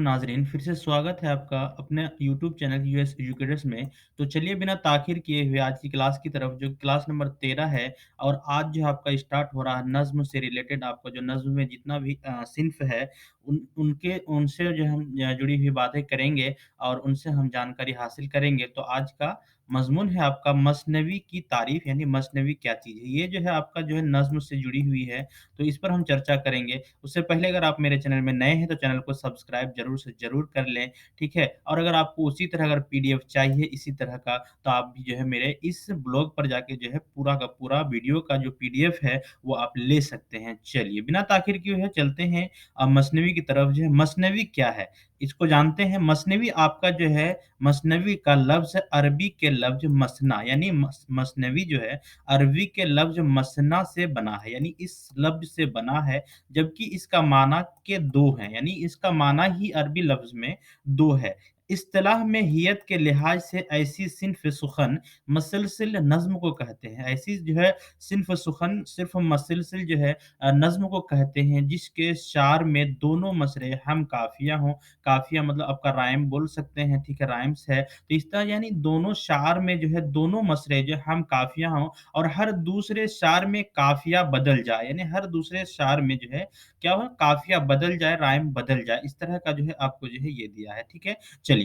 नाज़रीन, फिर से स्वागत है आपका अपने यूट्यूब चैनल यूएस एजुकेटर्स में। तो चलिए बिना ताख़ीर किए हुए आज की क्लास की तरफ जो क्लास नंबर 13 है और आज जो आपका स्टार्ट हो रहा है नज़्म से रिलेटेड आपका जो नज़्म में जितना भी सिन्फ़ है उनसे जो हम जुड़ी हुई बातें करेंगे और उनसे हम जानकारी हासिल करेंगे। तो आज का मज़मून है आपका मसनवी की तारीफ़ यानी मसनवी क्या चीज़ है? ये जो है आपका जो है नज़्म से जुड़ी हुई है, तो इस पर हम चर्चा करेंगे। उससे पहले अगर आप मेरे चैनल में नए हैं तो चैनल को सब्सक्राइब ज़रूर से ज़रूर कर लें, ठीक है? और अगर आपको उसी तरह अगर पीडीएफ चाहिए इसी तरह का तो आप भी जो है मेरे इस ब्लॉग पर जाके जो है पूरा का पूरा वीडियो का जो पीडीएफ है वो आप ले सकते हैं। चलिए बिना ताख़ीर किए हुए चलते हैं मसनवी की तरफ जो है मसनवी क्या है? इसको जानते हैं मसनवी आपका जो है मसनवी का लफ्ज़ अरबी के लफ्ज़ मसना यानी मसनवी जो है अरबी के लफ्ज़ मसना से बना है, यानी इस लफ्ज़ से बना है, जबकि इसका माना के 2 हैं, यानी इसका माना ही अरबी लफ्ज़ में 2 है। इस्तिलाह में हियत के लिहाज से ऐसी सिन्फ़ सुख़न मसलसिल नज़्म को कहते हैं। ऐसी जो है सिन्फ़ सुख़न सिर्फ़ मसलसिल जो है नज़्म को कहते हैं, जिसके शार में दोनों मसरे हम काफ़िया हों। काफ़िया मतलब आपका राइम बोल सकते हैं, ठीक है? राइम्स है। तो इस तरह यानी दोनों शार में जो है दोनों मसरे जो हम काफ़िया हों और हर दूसरे शार में काफ़िया बदल जाए, यानी हर दूसरे शार में जो है क्या हो काफ़िया बदल जाए, राइम बदल जाए, इस तरह का जो है आपको जो है ये दिया है, ठीक है? चलिए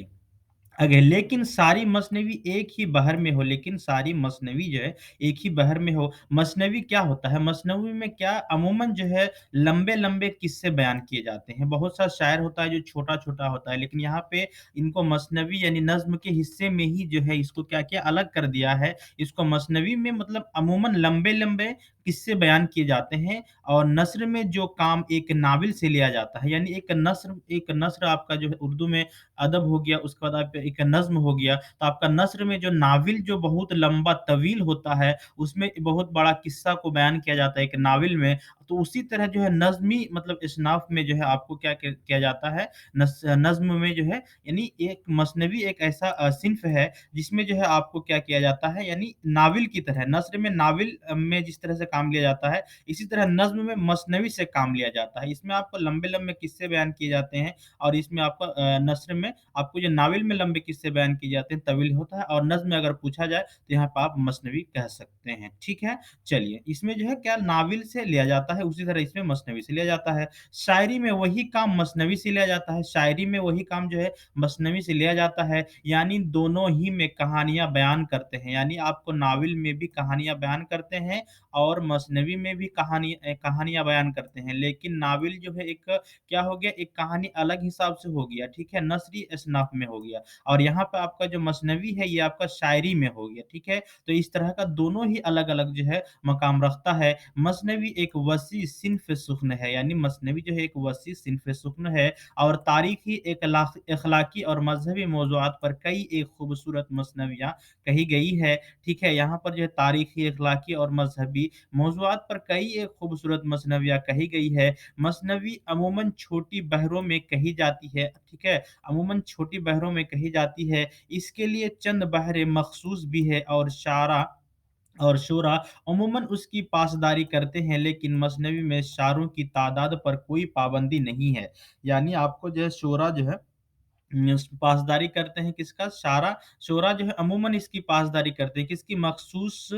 आगे लेकिन सारी मसनवी एक ही बहर में हो लेकिन सारी मसनवी जो है एक ही बहर में हो। मसनवी क्या होता है? मसनवी में क्या अमूमन जो है लंबे-लंबे किस्से बयान किए जाते हैं। बहुत सा शायर होता है जो छोटा-छोटा होता है, लेकिन यहाँ पे इनको मसनवी यानी नज़्म के हिस्से में ही जो है इसको क्या किया अलग कर दिया है। इसको मसनवी में मतलब अमूमन लंबे-लंबे किस्से बयान किए जाते हैं और नस्र में जो काम एक नावल से लिया जाता है, यानी एक नस्र आपका जो है उर्दू में अदब हो गया, उसके बाद आप एक नज़्म हो गया, तो आपका नस्र में जो नावल जो बहुत लंबा तवील होता है, उसमें बहुत बड़ा किस्सा को बयान किया जाता है एक नावल में, तो उसी तरह जो है नज़्मी मतलब इस्नाफ़ में जो है आपको क्या किया जाता है, नज़्म में जो है यानी एक मसनवी एक ऐसा सिन्फ़ है, जिसमें जो है आपको क्या किया जाता है, यानी नावल की तरह नस्र में नावल में जिस तरह से काम लिया जाता है, इसी तरह नज़्म में मसनवी से काम लिया जाता है। इसमें आपको लंबे-लंबे किस्से बयान किए जाते हैं और इसमें आपका नस्र में आपको जो नावल में लंबे किस्से बयान किए जाते हैं, तवील होता है और नज़्म में अगर पूछा जाए, तो यहाँ पे आप मसनवी कह सकते हैं, ठीक है? चलिए, इसमें जो है क्या नावल से लिया जाता है, उसी तरह इसमें मसनवी से लिया जाता है। शायरी में वही काम मसनवी से लिया जाता है, शायरी में वही काम जो है मसनवी से लिया जाता है, यानी दोनों ही में कहानियाँ बयान करते हैं, यानी आपको नावल में भी कहानियाँ बयान करते हैं और मसनवी में भी कहानियाँ बयान करते हैं। लेकिन नावल जो है एक क्या हो गया, एक कहानी अलग हिसाब से हो गया, ठीक है? नस्री असनाफ में हो गया और यहाँ पे आपका जो मसनवी है, ये आपका शायरी में हो गया, ठीक है? तो इस तरह का दोनों ही अलग-अलग जो है मकाम रखता है। मसनवी एक वसी सिन्फ़ सुख़्न है, यानी मसनवी जो है एक वसी सिन्फ़ सुख़्न है और तारीख़ी अख़लाक़ी और मज़हबी मौज़ूआत पर कई एक खूबसूरत मसनवियाँ कही गई है, ठीक है? यहाँ पर जो है तारीख़ी, अख़लाक़ी और मज़हबी मौज़ूआत पर कई एक खूबसूरत मसनवियाँ कही गई है। मसनवी अमूमन छोटी बहरों में कही जाती है, ठीक है? अमूमन छोटी बहरों में कही जाती है। इसके लिए चंद बहरें मख़सूस भी है और शोरा अमूमन उसकी पासदारी करते हैं, लेकिन मसनवी में शारों की तादाद पर कोई पाबंदी नहीं है। यानी आपको जो है शोरा जो है पासदारी करते हैं किसका? शोरा जो है अमूमन इसकी पासदारी करते हैं, किसकी मखसूस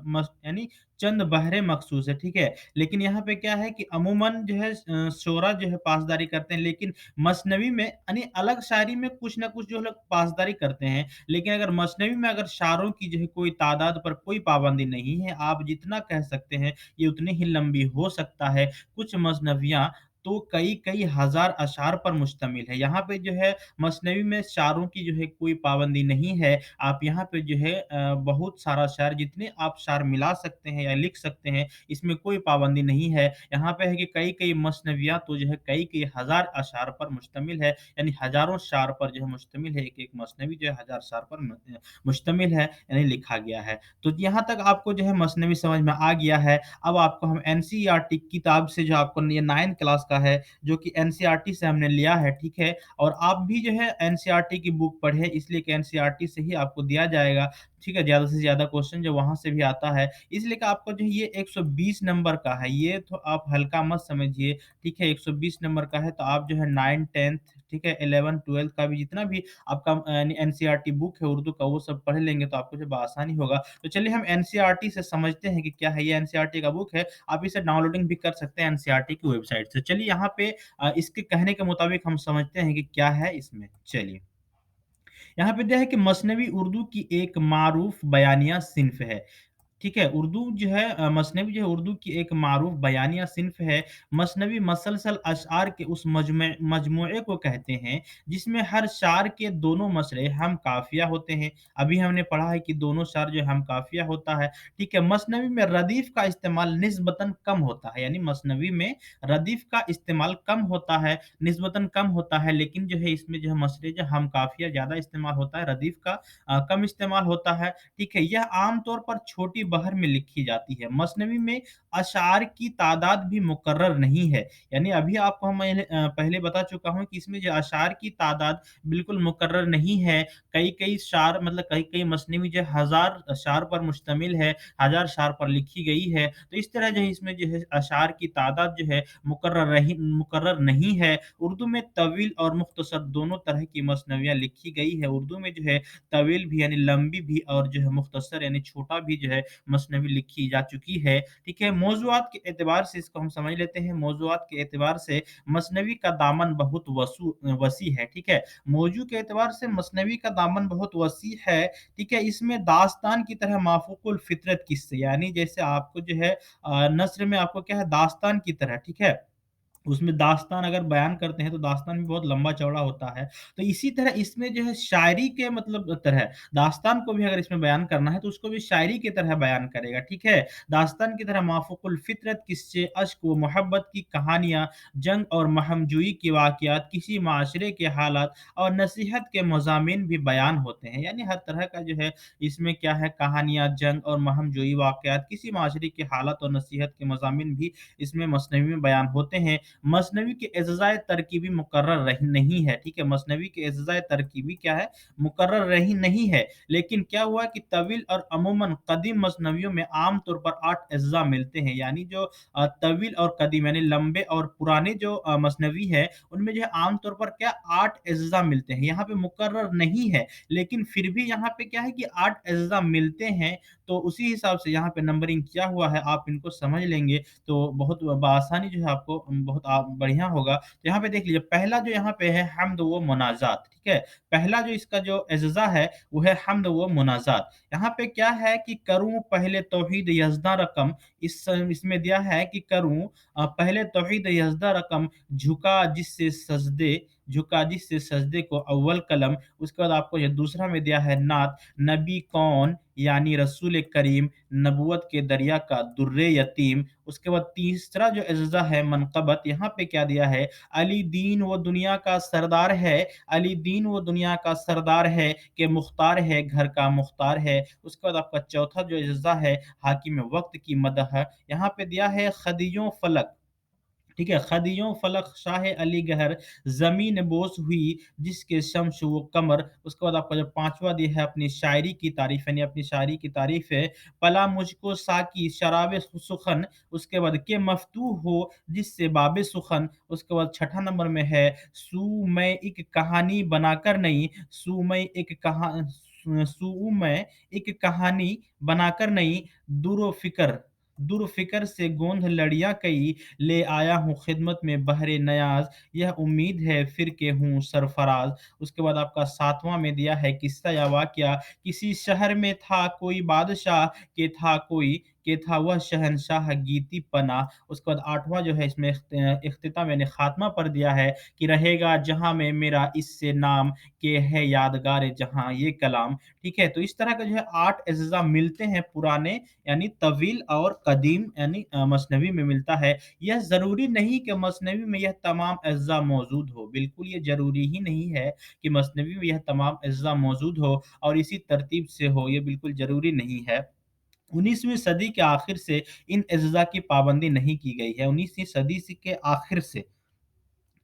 मस यानी चंद बहरे मखसूस है, ठीक है? लेकिन यहाँ पे क्या है कि अमूमन जो है शोरा जो है पासदारी करते हैं, लेकिन मसनवी में यानी अलग शायरी में कुछ ना कुछ जो लोग पासदारी करते हैं, लेकिन अगर मसनवी में अगर शायरों की जो है कोई तादाद पर कोई पाबंदी नहीं है, आप जितना कह सकते हैं, ये उतनी ही लंबी हो सकता है। कुछ मसनवियाँ तो कई-कई हज़ार अशआर पर मुश्तमिल है। यहाँ पे जो है मसनवी में शायरों की जो है कोई पाबंदी नहीं है। आप यहाँ पे जो है बहुत सारा शायर जितने आप शायर मिला सकते हैं या लिख सकते हैं, इसमें कोई पाबंदी नहीं है। यहाँ पे है कि कई-कई मसनवियाँ तो जो है कई-कई हज़ार अशआर पर मुश्तमिल है, यानी हज़ारों शायर पर जो है मुश्तमिल है। एक-एक मसनवी जो है हज़ार शायर पर मुश्तमिल है, यानी लिखा गया है। तो यहाँ तक आपको जो है मसनवी समझ में आ गया है। अब आपको हम एनसीईआरटी किताब से जो आपको ये 9th क्लास का है, जो कि एनसीईआरटी से हमने लिया है, ठीक है? और आप भी जो है एनसीईआरटी की बुक पढ़ें, इसलिए कि एनसीईआरटी से ही आपको दिया जाएगा, ठीक है? ज़्यादा से ज़्यादा क्वेश्चन जो वहाँ से भी आता है, इसलिए कि आपको जो है ये 120 नंबर का है, ये तो आप हल्का मत समझिए, ठीक है? 120 नंबर का है, तो आप जो है 9th, 10th ठीक है? 11-12 का भी जितना भी आपका यानी एनसीईआरटी बुक है उर्दू का, वो सब पढ़ लेंगे तो आपको जब आसानी होगा। तो चलिए हम एनसीईआरटी से समझते हैं कि क्या है। ये एनसीईआरटी का बुक है, आप इसे डाउनलोडिंग भी कर सकते हैं एनसीईआरटी की वेबसाइट से। चलिए यहाँ पे इसके कहने के मुताबिक हम समझते हैं कि क्या है इसमें। चलिए। यहाँ पे दिया है कि मसनवी उर्दू की एक मारूफ बयानिया सिन्फ़ है। ठीक है, उर्दू जो है मसनवी जो है उर्दू की एक मारूफ बयानिया सिन्फ़ है। मसनवी मसलसल अशआर के उस मजमूए को कहते हैं, जिसमें हर शार के दोनों मसरे हम काफ़िया होते हैं। अभी हमने पढ़ा है कि दोनों शार जो है हम काफ़िया होता है, ठीक है। मसनवी में रदीफ़ का इस्तेमाल निस्बतन कम होता है, यानी मसनवी में रदीफ़ का इस्तेमाल कम होता है, निस्बतन कम होता है, लेकिन जो है इसमें जो है मसरे जो हम काफ़िया ज़्यादा इस्तेमाल होता है, रदीफ़ का कम इस्तेमाल होता है। ठीक है, यह आम तौर पर छोटी बहर में लिखी जाती है। मसनवी में अशआर की तादाद भी मुकर्रर नहीं है। यानी अभी आपको मैंने पहले बता चुका हूँ कि इसमें जो अशआर की तादाद बिल्कुल मुकर्रर नहीं है। कई-कई शार मतलब कई-कई मसनवी जो है 1000 अशआर पर मुश्तमिल है, 1000 शार पर लिखी गई है। तो इस तरह जो है इसमें जो है अशआर की तादाद जो है मुकर्रर नहीं है। उर्दू में तवील और मुख्तसर दोनों तरह की मसनवियाँ लिखी गई है। उर्दू में जो है तवील भी यानी लंबी भी और जो है मुख्तसर यानी छोटा भी जो है मसनवी लिखी जा चुकी है। ठीक है? मौज़ूआत के एतबार से इसको हम समझ लेते हैं। मौज़ूआत के एतबार से मसनवी का दामन बहुत वसी है। ठीक है? मौज़ू के एतबार से मसनवी का दामन बहुत वसी है। ठीक है? इसमें दास्तान की तरह माफ़ूकुल फ़ितरत किस्से यानी जैसे आपको जो है नस्र में आपको क्या है दास्तान की तरह, ठीक है? उसमें दास्तान अगर बयान करते हैं तो दास्तान भी बहुत लंबा-चौड़ा होता है। तो इसी तरह इसमें जो है शायरी के मतलब तरह दास्तान को भी अगर इसमें बयान करना है तो उसको भी शायरी की तरह बयान करेगा, ठीक है? दास्तान की तरह माफ़ूकुल फ़ितरत किस्से, अश्क व मोहब्बत की कहानियाँ, जंग और महमजूई के वाक़यात, किसी माशरे के हालात और नसीहत के मज़ामीन भी बयान होते हैं। यानी हर तरह का जो है इसमें क्या है कहानियाँ, जंग और महमजूई वाक़यात, किसी माशरे के हालात और नसीहत के मज़ामीन भी इसमें मसनवी में बयान होते हैं। मसनवी के एज़ाज़ाए तरकीबी मुकर्रर रही नहीं है, ठीक है? मसनवी के एज़ाज़ाए तरकीबी क्या है? मुकर्रर रही नहीं है। लेकिन क्या हुआ कि तवील और अमूमन कदीम मसनवियों में आम तौर पर 8 अज़्ज़ा मिलते हैं। यानी जो तवील और कदीम यानी लंबे और पुराने जो मसनवी है, उनमें जो है आम तौर पर क्या 8 अज़्ज़ा मिलते हैं। यहाँ पे मुकर्रर नहीं है, लेकिन फिर भी यहाँ पे क्या है कि 8 अज़्ज़ा मिलते हैं, तो उसी हिसाब से यहाँ पे नंबरिंग किया हुआ है, आप इनको समझ लेंगे तो बहुत बआसानी जो है आपको बहुत बढ़िया होगा। तो यहाँ पे देख लीजिए पहला जो यहाँ पे है हम्द व मुनाज़ात, ठीक है? पहला जो इसका जो एज़ज़ा है वो है हम्द व मुनाज़ात। यहाँ पे क्या है कि करूँ पहले तौहीद यज़दा रकम इसमें दिया है कि करूँ पहले तौहीद यज़दा रकम झुका जिससे सजदे को अव्वल कलम, उसके बाद आपको ये दूसरा में दिया है नात, नबी कौन यानी रसूल करीम, नबूवत के दरिया का दुर्रे यतीम। उसके बाद तीसरा जो एज़्ज़ा है मनक़बत, यहाँ पे क्या दिया है, अली दीन वो दुनिया का सरदार है, अली दीन वो दुनिया का सरदार है कि मुख्तार है, घर का मुख्तार है। उसके बाद आपका चौथा जो एज़्ज़ा है हाकिम वक़्त की मदह, यहाँ पे दिया है खदियों फलक, ठीक है? खदियों फलक शाह अली गहर, ज़मीन बोस हुई जिसके शम्स वो कमर। उसके बाद आपका जो 5वां दिया है अपनी शायरी की तारीफ़ यानी अपनी शायरी की तारीफ़ है। पला मुझको साकी शराबे सुख़न, उसके बाद के मफ़तूह हो जिससे बाबे सुख़न। उसके बाद छठा नंबर में है सू मैं एक कहानी बनाकर नहीं, सू मैं एक कहा सू मैं एक कहानी बनाकर नहीं, दुर फ़िक्र दुर फ़िक्र से गोंध लड़ियाँ कई, ले आया हूँ खिदमत में बहरे नयाज़, यह उम्मीद है फिर के हूँ सरफराज। उसके बाद आपका 7वां में दिया है किस्सा या वाक़या, किसी शहर में था कोई बादशाह के था वह शहंशाह गीती पना। उसके बाद 8वां जो है इसमें इख्तिताम यानी ख़ात्मा पर दिया है कि रहेगा जहाँ में मेरा इससे नाम, के है यादगार जहाँ ये कलाम। ठीक है? तो इस तरह का जो है 8 अज़्ज़ा मिलते हैं पुराने यानी तवील और कदीम यानी मसनवी में मिलता है। यह ज़रूरी नहीं कि मसनवी में यह तमाम अज़्ज़ा मौजूद हो, बिल्कुल ये ज़रूरी ही नहीं है कि मसनवी में यह तमाम अज़्ज़ा मौजूद हो और इसी तरतीब से हो, ये बिल्कुल ज़रूरी नहीं है। 19वीं सदी के आखिर से इन अज़्ज़ा की पाबंदी नहीं की गई है। 19वीं सदी से के आखिर से,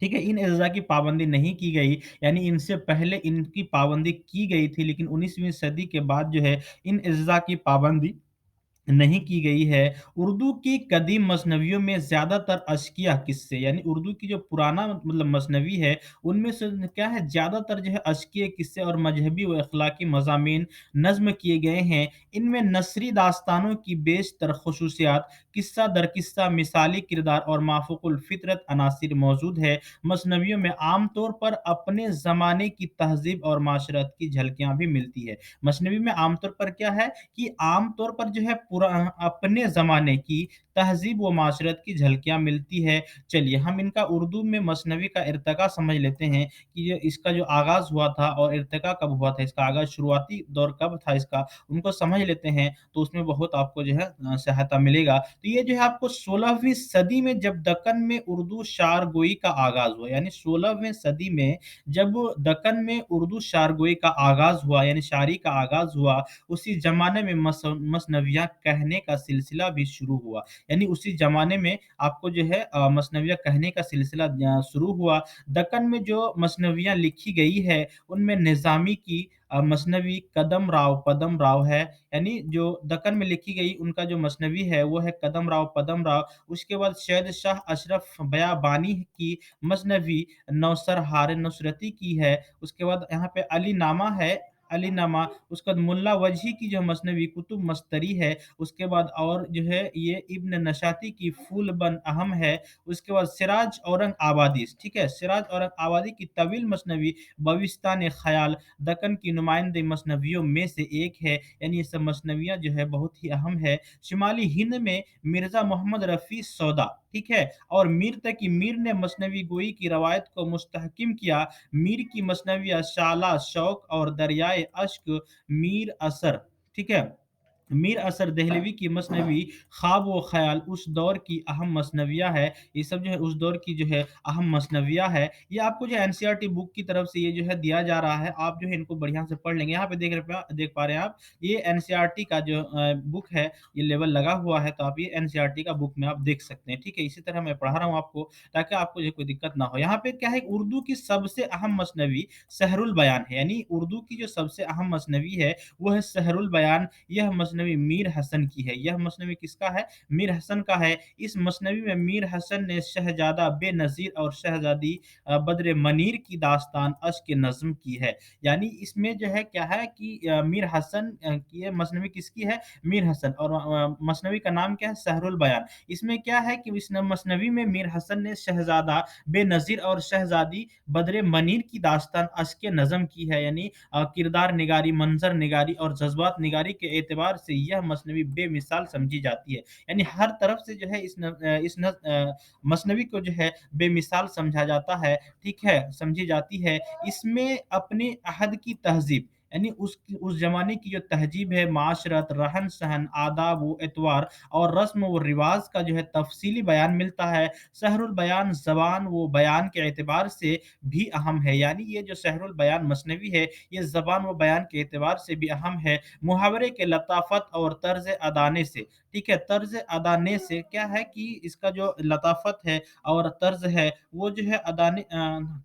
ठीक है? इन अज़्ज़ा की पाबंदी नहीं की गई, यानी इनसे पहले इनकी पाबंदी की गई थी, लेकिन 19वीं सदी के बाद जो है इन अज़्ज़ा की पाबंदी नहीं की गई है। उर्दू की कदीम मसनवियों में ज़्यादातर अश्किया किस्से, यानी उर्दू की जो पुराना मतलब मसनवी है, उनमें से क्या है, ज़्यादातर जो है अश्किया किस्से और मजहबी व अखलाकी मज़ामीन नज़्म किए गए हैं। इनमें नसरी दास्तानों की बेशतर ख़ुसूसियात, किस्सा दर किस्सा मिसाली किरदार और माफ़ूक़ुल फ़ितरत अनासिर मौजूद है। मसनवियों में आम तौर पर अपने ज़माने की तहज़ीब और माशरत की झलकियाँ भी मिलती है। मसनवी में आम तौर पर क्या है कि आम तौर पर जो है पूरा अपने ज़माने की तहज़ीब व माशरत की झलकियाँ मिलती है। चलिए हम इनका उर्दू में मसनवी का इर्तिक़ा समझ लेते हैं कि ये इसका जो आगाज़ हुआ था और इर्तिक़ा कब हुआ था, इसका आगाज़ शुरुआती दौर कब था इसका, उनको समझ लेते हैं, तो उसमें बहुत आपको जो है सहायता मिलेगा। तो ये जो है आपको 16वीं सदी में जब दक्कन में उर्दू शारगोई का आगाज़ हुआ, यानी 16वीं सदी में जब दक्कन में उर्दू शारगोई का आगाज़ हुआ, यानी शायरी का आगाज़ हुआ, उसी ज़माने में मसनवियाँ कहने का सिलसिला भी शुरू हुआ। यानी उसी ज़माने में आपको जो है मसनवियाँ कहने का सिलसिला शुरू हुआ। दक्कन में जो मसनवियाँ लिखी गई है, उनमें निज़ामी की मसनवी कदम राव पदम राव है, यानी जो दक्कन में लिखी गई उनका जो मसनवी है, वो है कदम राव पदम राव। उसके बाद शेर शाह अशरफ बयाबानी की मसनवी नौसरहार नुसरती की है। उसके बाद यहाँ पे अली नामा है, अली नामा, उसके बाद मुल्ला वजही की जो मसनवी कुतुब मस्तरी है, उसके बाद और जो है ये इब्न नशाती की फूल बन अहम है, उसके बाद सिराज औरंग आबादी, ठीक है? सिराज औरंग आबादी की तवील मसनवी बविस्तान ख़याल दक्कन की नुमाइंदे मसनवियों में से एक है, यानी ये सब मसनवियाँ जो है बहुत ही अहम है। शिमाली हिंद में मिर्ज़ा मोहम्मद रफ़ी सौदा, ठीक है? और मीर तकी मीर ने मसनवी गोई की रवायत को मुस्तहकिम किया। मीर की मसनवियाँ शाला शौक और दरियाए अश्क मीर असर, ठीक है? मीर असर देहलवी की मसनवी ख्वाब व ख़याल उस दौर की अहम मसनवियाँ है। ये सब जो है उस दौर की जो है अहम मसनवियाँ है। ये आपको जो एनसीईआरटी बुक की तरफ से ये जो है दिया जा रहा है। आप जो है इनको बढ़िया से पढ़ लेंगे। यहाँ पे देख पा रहे हैं आप, ये एनसीईआरटी का जो बुक है, ये लेवल लगा हुआ है, तो आप ये एनसीईआरटी का बुक में आप देख सकते हैं, ठीक है? इसी तरह मैं पढ़ा रहा हूँ आपको, ताकि आपको जो कोई दिक्कत ना हो। यहाँ पे क्या है, उर्दू की सबसे अहम मसनवी सहरुल बयान है, यानी उर्दू की जो सबसे अहम मसनवी है, वो है सहरुल बयान। यह मसनवी मीर हसन की है। यह मसनवी किसका है? मीर हसन का है। इस मसनवी में मीर हसन ने शहज़ादा बेनज़ीर और शहज़ादी बद्र मनीर की दास्तान अश्क नज़्म की है। यानी इसमें जो है क्या है कि मीर हसन की ये मसनवी किसकी है? मीर हसन, और मसनवी का नाम क्या है? सहरुल बयान। इसमें क्या है कि इस मसनवी में मीर हसन ने शहज़ादा बेनज़ीर और शहज़ादी बद्र मनीर की दास्तान अश्क नज़्म की है, यानी किरदार निगारी, मंज़र निगारी और जज़्बात निगारी के एतबार से यह मसनवी बेमिसाल समझी जाती है। यानी हर तरफ से जो है मसनवी को जो है बेमिसाल समझा जाता है, ठीक है? समझी जाती है। इसमें अपने अहद की तहज़ीब, यानी उस ज़माने की जो तहज़ीब है, माशरत, रहन-सहन, आदाब व एतवार और रस्म व रिवाज़ का जो है तफ़सीली बयान मिलता है। सहरुल बयान ज़बान व बयान के एतबार से भी अहम है, यानी ये जो सहरुल बयान मसनवी है, ये ज़बान व बयान के एतबार से भी अहम है। मुहावरे के लताफ़त और तर्ज़ अदाने से, ठीक है? तर्ज़ अदाने से क्या है कि इसका जो लताफ़त है और तर्ज़ है, वो जो है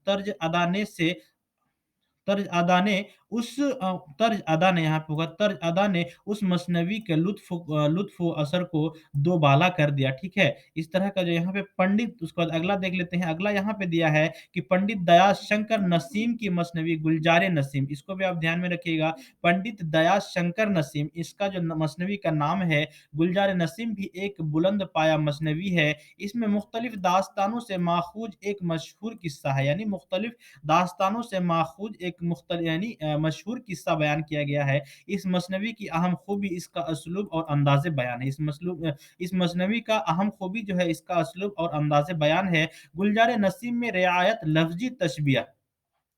तर्ज़ अदाने से तर्ज अदा ने यहाँ पे होगा, तर्ज अदा ने उस मसनवी के लुत्फ़ व असर को दोबाला कर दिया, ठीक है? इस तरह का जो यहाँ पे पंडित, उसके बाद अगला देख लेते हैं। अगला यहाँ पे दिया है कि पंडित दया शंकर नसीम की मसनवी गुलज़ार नसीम, इसको भी आप ध्यान में रखिएगा। पंडित दया शंकर नसीम, इसका जो मसनवी का नाम है, गुलज़ार नसीम, भी एक बुलंद पाया मसनवी है। इसमें मुख्तलिफ़ दास्तानों से माख़ूज़ एक मशहूर किस्सा है, यानी मुख्तलिफ़ दास्तानों से माखूज़ एक यानी मशहूर किस्सा बयान किया गया है। इस मसनवी की अहम खूबी इसका असलूब और अंदाज़े बयान है। इस मसनवी का अहम खूबी जो है इसका असलूब और अंदाज़े बयान है। गुलज़ार नसीम में रियायत लफ़्ज़ी तशबीह,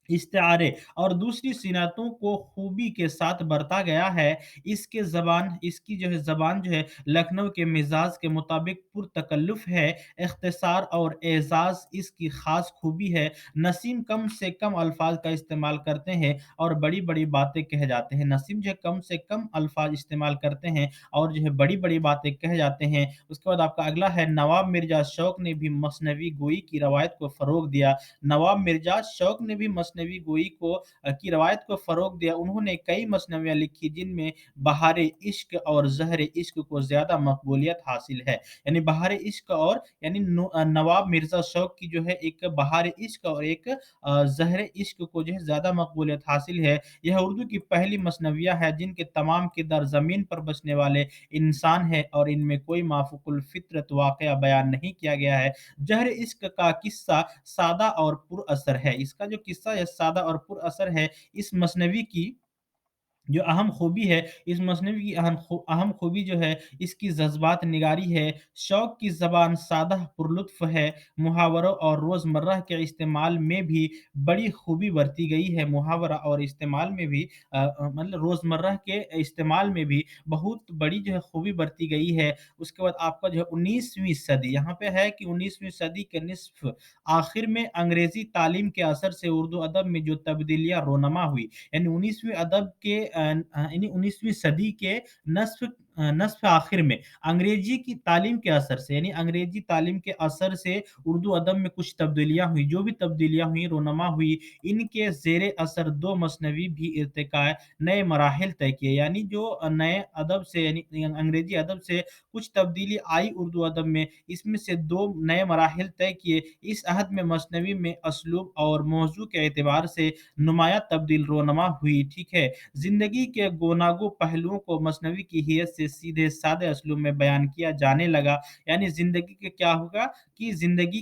इस्तिआरे और दूसरी सिनतों को खूबी के साथ बरता गया है। इसकी जो है ज़बान जो है लखनऊ के मिज़ाज के मुताबिक पुरतकल्लुफ़ है। इख्तिसार और एज़ाज़ इसकी ख़ास खूबी है। नसीम कम से कम अल्फ़ाज़ का इस्तेमाल करते हैं और बड़ी-बड़ी बातें कह जाते हैं। नसीम जो है कम से कम अल्फ़ाज़ इस्तेमाल करते हैं और जो है बड़ी-बड़ी बातें कह जाते हैं। उसके बाद आपका अगला है, नवाब मिर्ज़ा शौक़ ने भी मसनवी गोई की रवायत को फ़रोग़ दिया। नवाब मिर्ज़ा शौक़ ने भी मसनवी मसनवी गोई की रवायत को फ़रोग़ दिया। उन्होंने कई मसनवियाँ लिखी जिनमें बहार इश्क और ज़हर इश्क को ज़्यादा मकबूलियत हासिल है। यानी बहार इश्क और यानी नवाब मिर्ज़ा शौक़ की जो है एक बहार इश्क और एक ज़हर इश्क को जो है ज़्यादा मकबूलियत हासिल है। यह उर्दू की पहली मसनवियाँ है जिनके तमाम किरदार ज़मीन पर बसने वाले इंसान हैं और इनमें कोई माफ़ूक़ुल फ़ितरत वाक़या बयान नहीं किया गया है। ज़हर इश्क का किस्सा सादा और पुरअसर है। इसका जो किस्सा है सादा और पुरअसर है। इस मसनवी की जो अहम खूबी है, इस मसनवी की अहम खूबी जो है, इसकी जज़्बात निगारी है। शौक़ की ज़बान सादा पुरलुत्फ़ है। मुहावरों और रोज़मर्रा के इस्तेमाल में भी बड़ी खूबी बरती गई है। मुहावरा और इस्तेमाल में भी मतलब रोज़मर्रा के इस्तेमाल में भी बहुत बड़ी जो है खूबी बरती गई है। उसके बाद आपका जो है 19वीं सदी, यहाँ पे है कि 19वीं सदी के निस्फ़ आखिर में अंग्रेज़ी तालीम के असर से उर्दू अदब में जो तब्दीलियाँ रोनमा हुई, यानी 19वीं अदब के यानी 19वीं सदी के नस्फ़ आखिर में अंग्रेज़ी की तालीम के असर से, यानी अंग्रेज़ी तालीम के असर से उर्दू अदब में कुछ तब्दीलियाँ हुई। जो भी तब्दीलियाँ हुई, रोनमा हुई, इनके ज़ेरे असर 2 मसनवी भी इर्तिक़ाए नए मराहिल तय किए। यानी जो नए अदब से यानी अंग्रेज़ी अदब से कुछ तब्दीली आई उर्दू अदब में, इसमें से 2 नए मराहिल तय किए। इस अहद में मसनवी में असलूब और मौज़ू के एतबार से नुमायाँ तब्दील रोनमा हुई, ठीक है। ज़िंदगी के गोनागू पहलुओं को मसनवी की हैसियत से सीधे सादे असलूब में बयान किया जाने लगा। यानी ज़िंदगी के क्या होगा कि ज़िंदगी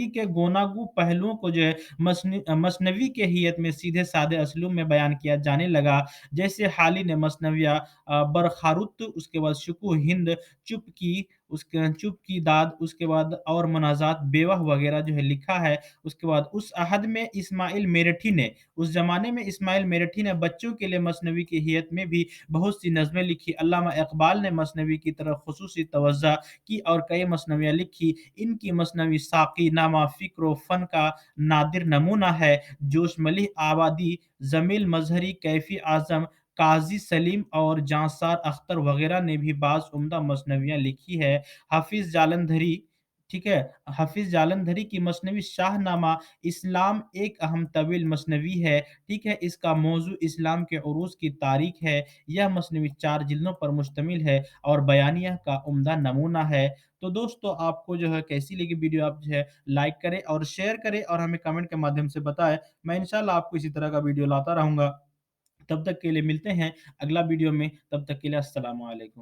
के गोनागू पहलुओं को जो है मसनवी के हैयत में सीधे सादे असलूब में बयान किया जाने लगा। जैसे हाली ने मसनवियाँ बरख़ारुत, उसके बाद शुकूह हिंद, चुप की, उसके चुप की दाद, उसके बाद और मुनाज़ात बेवाह वग़ैरह जो है लिखा है। उसके बाद उस अहद में इस्माइल मेरठी ने, उस ज़माने में इस्माइल मेरठी ने बच्चों के लिए मसनवी की हैयत में भी बहुत सी नज़में लिखी। अल्लामा इक़बाल ने मसनवी की तरफ ख़ुसूसी तवज्जो की और कई मसनवियाँ लिखी। इनकी मसनवी साक़ीनामा फ़िक्र व फ़न का नादिर नमूना है। जोशमली आबादी, ज़मील मज़हरी, कैफ़ी आज़म, काज़ी सलीम और जांसार अख्तर वग़ैरह ने भी बाज़ उम्दा मसनवियाँ लिखी है। हाफ़िज़ जालंधरी, ठीक है? हाफ़िज़ जालंधरी की मसनवी शाहनामा इस्लाम एक अहम तवील मसनवी है, ठीक है? इसका मौज़ू इस्लाम के उरूज़ की तारीख़ है। यह मसनवी 4 जिल्दों पर मुश्तमिल है और बयानिया का उम्दा नमूना है। तो दोस्तों, आपको जो है कैसी लगी वीडियो, आप जो है लाइक करें और शेयर करें और हमें कमेंट के माध्यम से बताएँ। मैं इंशाअल्लाह आपको इसी तरह का वीडियो लाता रहूँगा। तब तक के लिए मिलते हैं अगला वीडियो में, तब तक के लिए अस्सलामु अलैकुम।